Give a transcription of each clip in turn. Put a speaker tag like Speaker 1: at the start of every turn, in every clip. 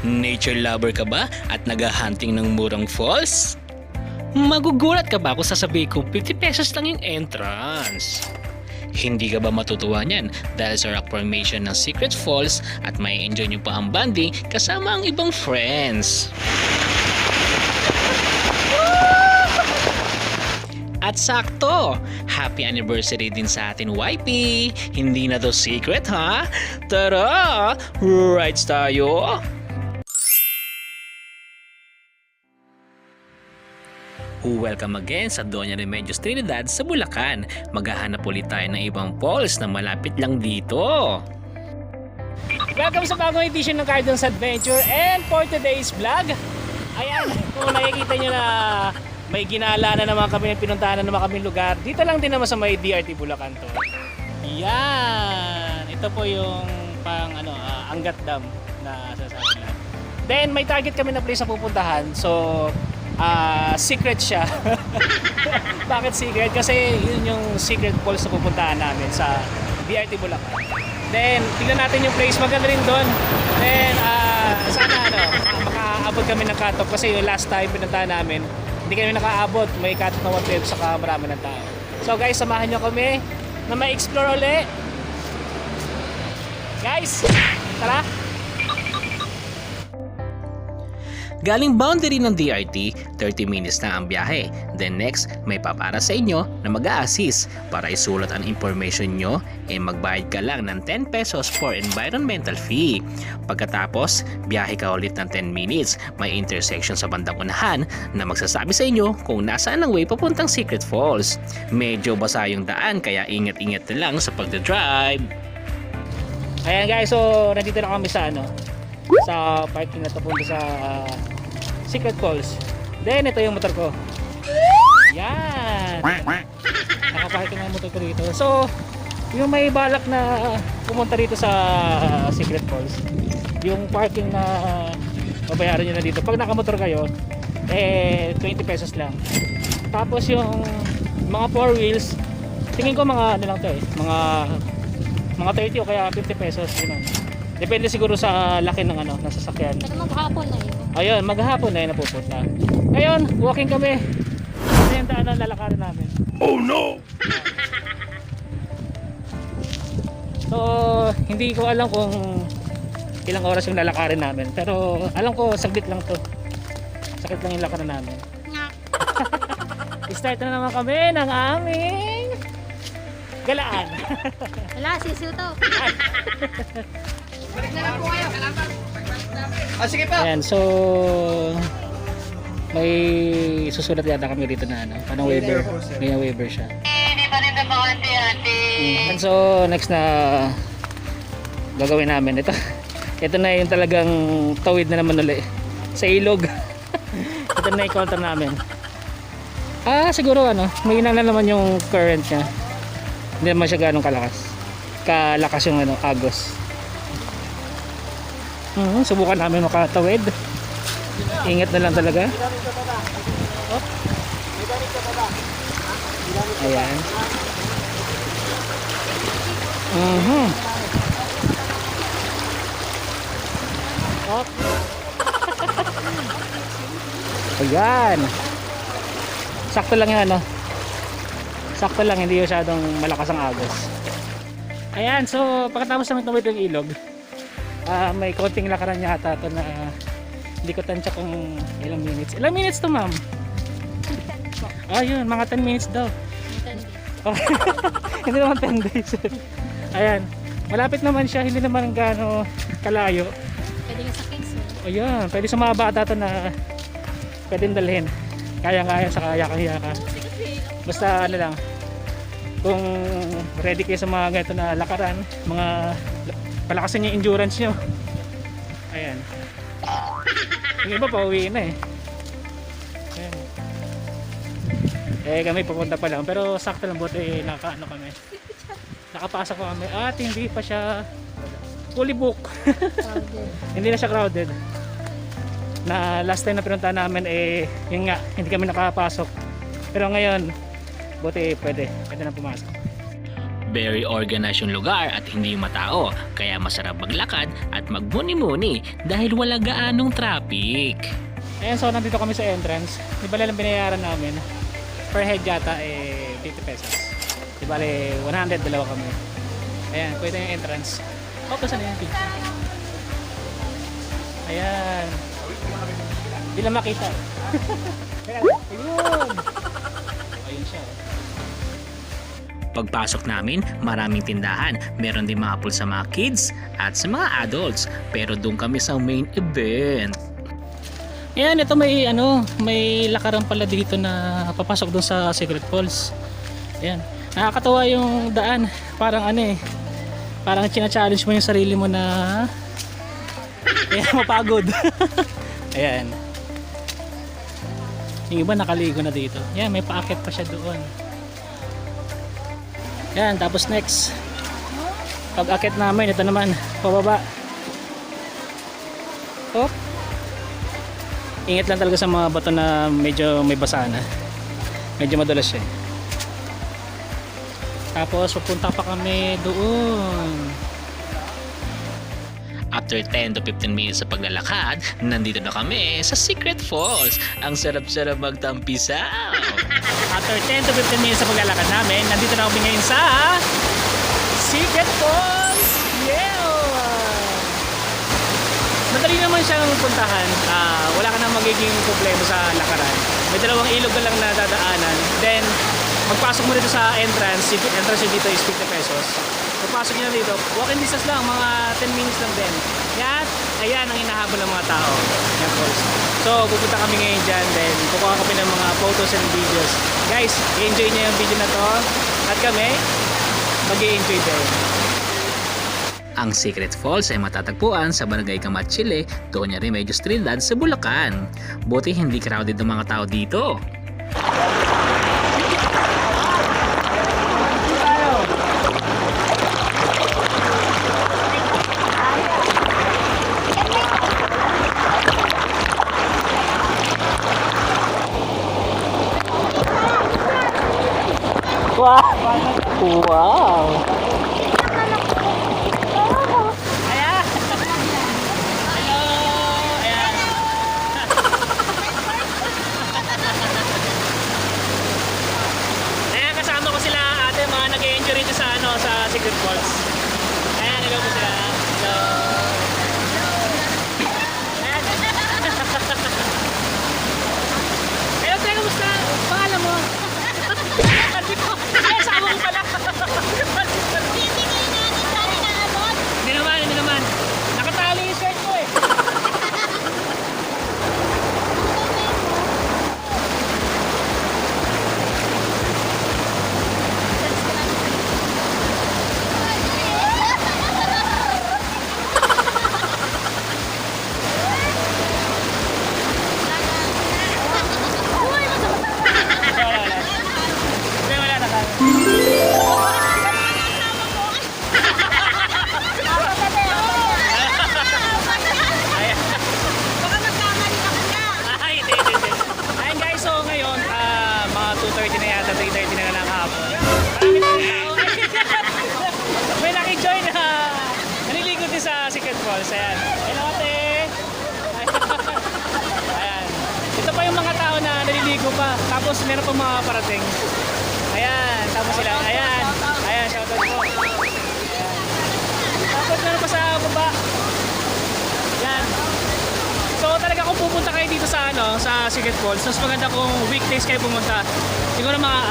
Speaker 1: Nature lover ka ba at nag-hunting ng murang falls? Magugulat ka ba kung sasabihin ko 50 pesos lang yung entrance? Hindi ka ba matutuwa niyan dahil sa rock formation ng Secret Falls at may enjoy nyo pa ang banding kasama ang ibang friends? At sakto, happy anniversary din sa atin YP. Hindi na to secret ha? Tara, rides tayo! Welcome again sa Doña Remedios Trinidad sa Bulacan. Maghahanap ulit tayo ng ibang falls na malapit lang dito. Welcome sa bagong edition ng Cardons Adventure, and for today's vlog, ayan, kung nakikita nyo na may ginala na naman kami, pinuntahan na naman kami lugar. Dito lang din naman sa may DRT Bulacan to. Yan, ito po yung pang Angat Dam na sasabi lang. Then may target kami na place na pupuntahan. So secret siya. Bakit secret? Kasi yun yung secret falls na pupuntahan namin sa DRT Bulacan. Then tignan natin yung place, maganda rin doon. Then sana makaabot kami ng cut-off kasi yung last time pinuntahan namin hindi kami nakaabot, may cut-off na 112 saka marami ng tao. So guys, samahan nyo kami na ma-explore ulit. Guys, tara! Galing boundary ng DRT, 30 minutes na ang biyahe. Then next, may papara sa inyo na mag-a-assist. Para isulat ang information nyo, magbayad ka lang ng 10 pesos for environmental fee. Pagkatapos, biyahe ka ulit ng 10 minutes. May intersection sa bandang unahan na magsasabi sa inyo kung nasaan ang way papuntang Secret Falls. Medyo basa yung daan kaya ingat-ingat na lang sa pagdadrive. Ayan guys, so nandito na kami sa sa parking na papunta sa Secret Falls. Then ito yung motor ko. Yan. Nakaparking ang motor ko dito. So yung may balak na pumunta dito sa Secret Falls, yung parking na babayaran nyo na dito. Pag nakamotor kayo, 20 pesos lang. Tapos yung mga 4 wheels, tingin ko mga lang to mga 30 o kaya 50 pesos yun. Depende siguro sa laki ng ng sasakyan.
Speaker 2: Pero maghapon na yun.
Speaker 1: Ayun, maghapon na yun napupunta. Ngayon, walking kami. Ito yung daan na lalakarin namin. Oh no! So, hindi ko alam kung ilang oras yung lalakarin namin. Pero alam ko, saglit lang to. Saglit lang yung lakaran namin. Start na naman kami ng aming galaan.
Speaker 2: Wala, sisiw to.
Speaker 3: Sige pa.
Speaker 1: Ayan, so may susulat yata kami dito na parang waiver. May waiver siya. And so next na gagawin namin ito na yung talagang tawid na naman ulit sa ilog. Ito na yung counter namin. Siguro may na naman yung current niya. Hindi naman siya ganong kalakas yung agos. Subukan namin makatawid. Ingat na lang talaga. Ayan. Ayan. Sakto lang yan sakto lang, hindi masyadong malakas ang agos. Ayan, so pagkatapos namin tumawid yung ilog, may konting lakaran yata ito na hindi ko tansya kung ilang minutes. Ilang minutes to ma'am? Yun, mga 10 minutes daw. Hindi naman 10 days. Ayan, malapit naman siya, hindi naman gaano kalayo.
Speaker 2: Pwede nga sa case.
Speaker 1: Ayan, pwede sa mga bata ito na pwedeng dalhin. Kaya-kaya sa kaya-kaya. Basta lang, kung ready kayo sa mga ganito na lakaran, mga palakasin yung endurance nyo. Ayan. Yung iba pauwiin na Ayan. Kami pupunta pa lang, pero sakto lang buti kami. Nakapasok pa kami at hindi pa siya fully book. Hindi na siya crowded. Na last time na pinunta namin yun nga, hindi kami nakapasok. Pero ngayon buti pwede na pumasok. Very organized yung lugar at hindi matao, kaya masarap maglakad at magmuni-muni dahil wala gaanong traffic.
Speaker 3: Ayan, so nandito kami sa entrance. Di ba lang binayaran namin? Per head yata 50 pesos. Di ba 100, dalawa kami. Ayan, pwede yung entrance. Oh, saan na yan? Ayan. Hindi lang makita. Ayun! Ayun siya.
Speaker 1: Pagpasok namin, maraming tindahan. Meron din mga pool sa mga kids at sa mga adults. Pero doon kami sa main event.
Speaker 3: Ayan, ito may lakaran pala dito na papasok doon sa Secret Falls. Ayan. Nakakatawa yung daan. Parang parang china-challenge mo yung sarili mo na mapagod. Ayan. Yung iba nakaligo na dito. Ayan, may paakit pa siya doon. Ayan, tapos next. Pag akit namin, ito naman, pababa. Oh. Ingat lang talaga sa mga bato na medyo may basa na. Medyo madulas siya. Tapos pupunta pa kami doon.
Speaker 1: After 10 to 15 minutes sa paglalakad, nandito na kami sa Secret Falls. Ang sarap-sarap magtampisaw.
Speaker 3: After 10 to 15 minutes sa paglalakad namin, nandito na kami ngayon sa Secret Falls! Yeah! Madali naman siyang puntahan. Wala ka nang magiging problema sa lakaran. May dalawang ilog ka lang na dadaanan. Then, magpasok mo dito sa entrance. Yung entrance dito is 50 pesos. Pagpasok nyo dito, walking distance lang, mga 10 minutes lang din. Yan, ayan ang hinahabol ng mga tao. Yan, falls. So, pupunta kami ngayon dyan, then kukuha kami ng mga photos and videos. Guys, i-enjoy nyo yung video na to. At kami, mag-i-enjoy din.
Speaker 1: Ang Secret Falls ay matatagpuan sa Barangay Kamatsile, Doña Remedios Trinidad sa Bulacan. Buti hindi crowded ang mga tao dito.
Speaker 3: Wow! Wow! Ayan! Hello! Ayan! Ayan, kasama ko sila ate, mga nag-enjoy rito sa Secret Falls. Ayan, hello po sila. Hello! Ayan! Hello, tayo, kamusta? Pangalan mo? Ay, sama ko pala! Hindi naman. Nakatali yung shirt ko eh. Wala na tayo. Ay, hindi. Ayun guys, so ngayon, mga 2:30 na yata, 3:30 na lang hapon. May nakijoin na naliligo din sa Secret Falls. Ayan. Hello ate! Ayan. Ito pa yung mga tao na naliligo pa. Tapos meron pa mga parating. Ayan. Tapos sila. Ayan. Ayan. Shoutout po. Ayan. Tapos meron pa sa baba. Yan. So talaga kung pupunta kayo dito sa sa Secret Falls, mas maganda kung weekdays kayo pumunta. Siguro mga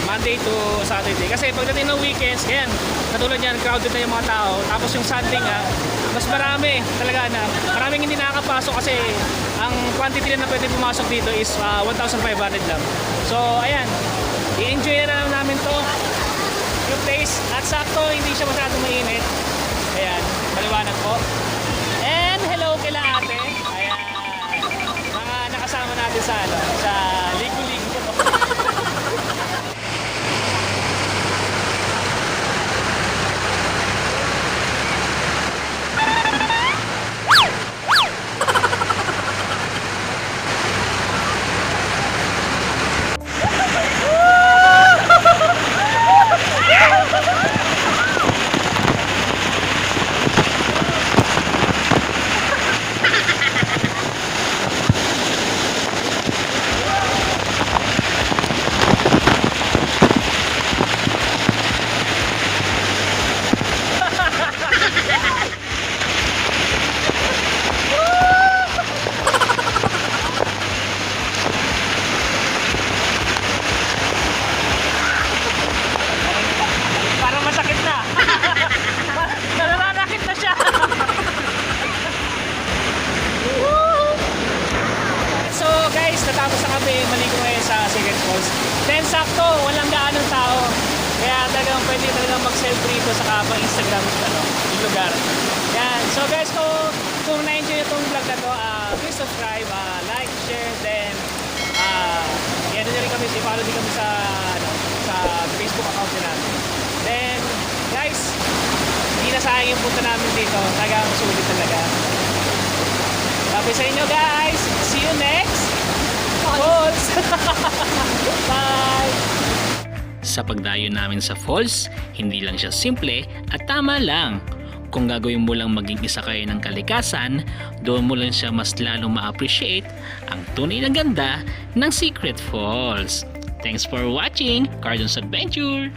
Speaker 3: Monday to Saturday. Kasi pagdating ng weekends, yan, katulad yan, crowded na yung mga tao. Tapos yung Sunday nga, mas marami talaga na. Maraming hindi nakakapasok kasi ang quantity na pwede pumasok dito is 1,500 lang. So ayan, i-enjoy na lang namin to yung place. At sakto, hindi siya masyadong mainit. Ayan, maliwanag po. And hello kila ate. Ayan. Mga nakasama natin sa sa ligo-ligo. kami maligo ngayon sa Secret Falls. Then sakto, walang gaanong tao. Kaya talagang pwede talagang mag-selfie dito sa pang Instagram yung lugar. Yan. So guys, kung na-enjoy itong vlog na to, please subscribe, like, share, then yan din rin kami, i-follow din kami sa Facebook account namin. Then guys, hindi na sayang yung punta namin dito. Talagang sulit talaga. Sabi sa inyo guys, see you next falls. Bye!
Speaker 1: Sa pagdayo namin sa falls, hindi lang siya simple at tama lang. Kung gagawin mo lang maging isa kayo ng kalikasan, doon mo lang siya mas lalong ma-appreciate ang tunay na ganda ng Secret Falls. Thanks for watching Cardon's Adventure!